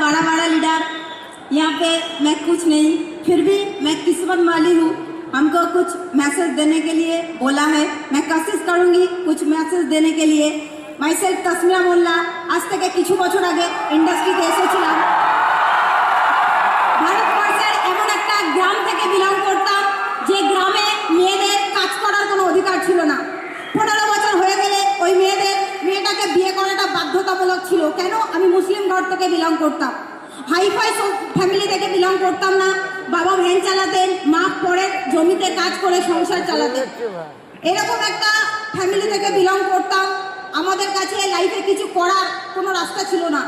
बड़ा बड़ा लीडर, यहाँ पे मैं कुछ नहीं, फिर भी मैं किस्मत वाली हूँ। हमको कुछ मैसेज देने के लिए बोला है, मैं कोशिश करूँगी कुछ मैसेज देने के लिए। माई सेल्फ तस्मिरा मोल्ला, आज থেকে কিছু বছর আগে ইন্ডাস্ট্রিতে এসেছিলাম। ভারতবর্ষের এমন একটা গ্রাম থেকে বিলং করতাম যে গ্রামে মেয়েদের কাজ করার কোনো অধিকার ছিল না। 15 বছর হয়ে গেলে ওই মেয়েটাকে বিয়ে করাটা বাধ্যতামূলক ছিল। কেন? আমি মুসলিম ঘর থেকে বিলং করতাম, হাইফাই ফ্যামিলি থেকে বিলং করতাম না। বাবা ভ্যান চালাতেন, মা পরের জমিতে কাজ করে সংসার চালাতেন। এরকম একটা ফ্যামিলি থেকে বিলং করতাম। আমাদের কাছে লাইফে কিছু করার কোনো রাস্তা ছিল না।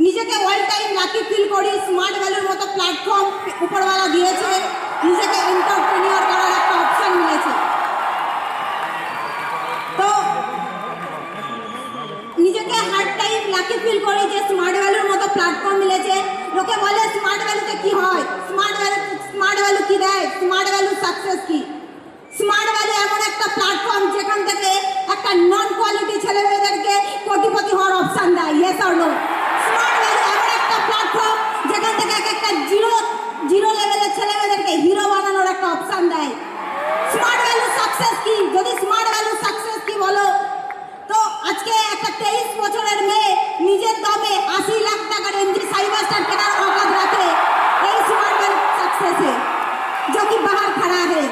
নিজেকে অল টাইম লাকি ফিল করি, স্মার্ট ভ্যালুর মতো প্ল্যাটফর্ম উপরওয়ালা দিয়েছে, নিজেকে এন্টারপ্রেনিউর করার একটা অপশন মিলেছে। তো নিজেকে হার্ড টাইম লাকি ফিল করি যে স্মার্ট ভ্যালুর মতো প্ল্যাটফর্ম মিলেছে। লোকে বলে স্মার্ট ভ্যালুতে কি হয়, স্মার্ট ভ্যালু কি দেয়, স্মার্ট ভ্যালু সাকসেস কি? স্মার্ট ভ্যালু এমন একটা প্ল্যাটফর্ম যেখান থেকে একটা নন কোয়ালিটি ছেলে মেয়েদেরকে কোটিপতি হওয়ার অপশন দেয়, yes or no? Smart value এমন একটা প্ল্যাটফর্ম যেখান থেকে একটা জিরো লেভেলের ছেলে মেয়েদেরকে হিরো বানানোর একটা অপশন দেয়। স্মার্ট ভ্যালু সাকসেস কি? যদি স্মার্ট ভ্যালু সাকসেস কি বলো, তো আজকে একটা 23 বছরের মেয়ে নিজের দমে 80 লাখ টাকার এমজি সাইবার স্টার কেনার औकात রাখে, এই স্মার্ট ভ্যালু সাকসেস है जो कि बाहर खड़ा है।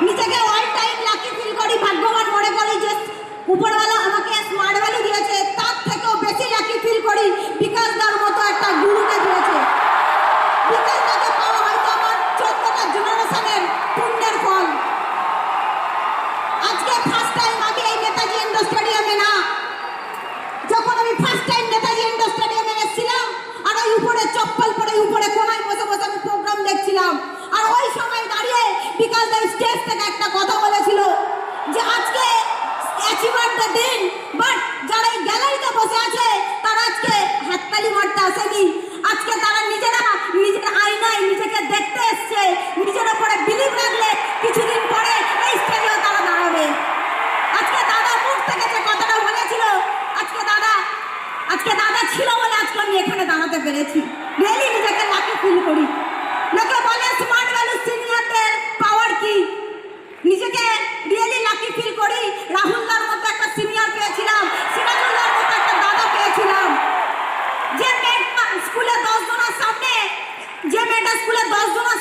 নিজেকে অল টাইম লাকি ফিল করি, ভাগ্যবান মনে করি যে উপরওয়ালা আমাকে স্মার্ট ভ্যালু দিয়েছে। তার থেকেও বেশি লাকি ফিল করি বিকাশ দার মতো একটা গুরুকে দিয়েছে। বিকাশ দাকে পাওয়া হয়তো আমার 14টা জেনারেশনের পুণ্যের ফল। আজকে ফার্স্ট টাইম আমি এই নেতাজি ইন্ডোর স্টেডিয়ামে না, যখন আমি ফার্স্ট টাইম নেতাজি ইন্ডোর স্টেডিয়ামে এসেছিলাম আর ওই উপরে চপ্পল পরে উপরে কোনায় বসে বসে আমি প্রোগ্রাম দেখছিলাম, আর ওই সময় দাঁড়িয়ে বিকাশ দা স্টেজ থেকে একটা কথা বলেছিল যে আজকে অ্যাচিভার দ্য দিন, বাট যারা এই গ্যালারিতে বসে আছে তারা আজকে হাততালি মারতে আসেনি। আজকে তারা নিজের আয়নায় নিজেকে দেখতে এসছে, নিজের উপরে বিলিভ রাখলে কিছুদিন পরে এই স্টেজেও তারা দাঁড়াবে। আজকে দাদা মুখ থেকে যে কথাটা বলেছিল, আজকে দাদা ছিল বলে আজকে আমি এখানে দাঁড়াতে পেরেছি। রিয়েলি নিজেকে লাকি ফিল করি। লোকে বলে স্মার্ট ভ্যালু সিনিয়রদের পাওয়ার কি, নিজেকে রিয়েলি লাকি ফিল করি। রাহুলদার মতো একটা সিনিয়র পেয়েছিলাম, সিরাজুল্লাহর মতো একটা দাদা পেয়েছিলাম। যে মেয়েটা স্কুলে 10 জনের